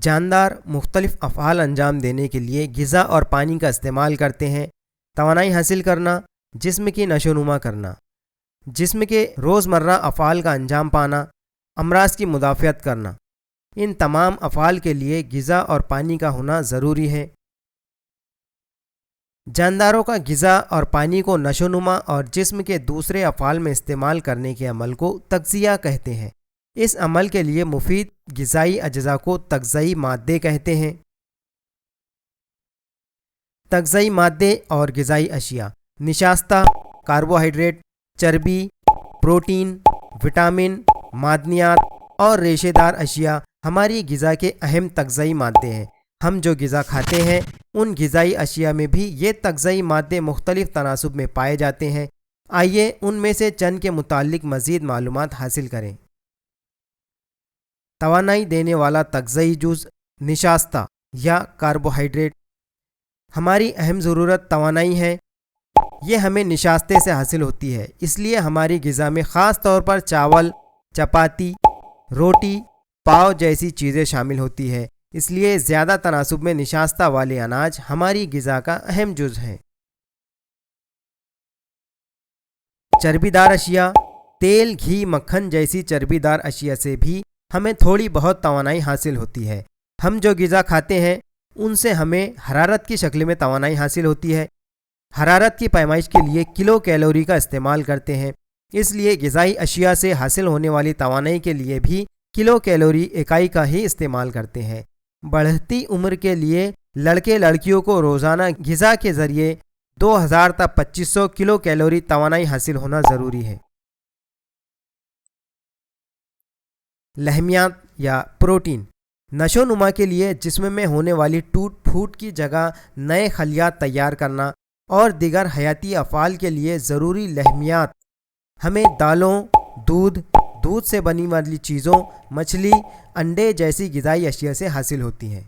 جاندار مختلف افعال انجام دینے کے لیے غذا اور پانی کا استعمال کرتے ہیں۔ توانائی حاصل کرنا، جسم کی نشو و نما کرنا، جسم کے روزمرہ افعال کا انجام پانا، امراض کی مدافعت کرنا، ان تمام افعال کے لیے غذا اور پانی کا ہونا ضروری ہے۔ جانداروں کا غذا اور پانی کو نشو و نما اور جسم کے دوسرے افعال میں استعمال کرنے کے عمل کو تغذیہ کہتے ہیں۔ اس عمل کے لیے مفید غذائی اجزاء کو تغذائی مادے کہتے ہیں۔ تغذائی مادے اور غذائی اشیاء: نشاستہ، کاربوہائیڈریٹ، چربی، پروٹین، وٹامن، معدنیات اور ریشے دار اشیاء ہماری غذا کے اہم تغذائی مادے ہیں۔ ہم جو غذا کھاتے ہیں ان غذائی اشیاء میں بھی یہ تغذائی مادے مختلف تناسب میں پائے جاتے ہیں۔ آئیے ان میں سے چند کے متعلق مزید معلومات حاصل کریں۔ توانائی دینے والا تغذائی جز: نشاستہ یا کاربوہائیڈریٹ۔ ہماری اہم ضرورت توانائی ہے، یہ ہمیں نشاستے سے حاصل ہوتی ہے، اس لیے ہماری غذا میں خاص طور پر چاول، چپاتی، روٹی، پاؤ جیسی چیزیں شامل ہوتی ہے، اس لیے زیادہ تناسب میں نشاستہ والے اناج ہماری غذا کا اہم جز ہیں۔ چربی دار اشیاء: تیل، گھی، مکھن جیسی چربی دار اشیاء سے بھی ہمیں تھوڑی بہت توانائی حاصل ہوتی ہے۔ ہم جو غذا کھاتے ہیں ان سے ہمیں حرارت کی شکل میں توانائی حاصل ہوتی ہے۔ حرارت کی پیمائش کے لیے کلو کیلوری کا استعمال کرتے ہیں، اس لیے غذائی اشیاء سے حاصل ہونے والی توانائی کے لیے بھی کلو کیلوری اکائی کا ہی استعمال کرتے ہیں۔ بڑھتی عمر کے لیے لڑکے لڑکیوں کو روزانہ غذا کے ذریعے 2000 تا 2500 کلو کیلوری توانائی حاصل ہونا ضروری ہے۔ لحمیات یا پروٹین: نشو و نما کے لیے جسم میں ہونے والی ٹوٹ پھوٹ کی جگہ نئے خلیات تیار کرنا اور دیگر حیاتی افعال کے لیے ضروری لحمیات ہمیں دالوں، دودھ سے بنی والی چیزوں، مچھلی، انڈے جیسی غذائی اشیاء سے حاصل ہوتی ہیں۔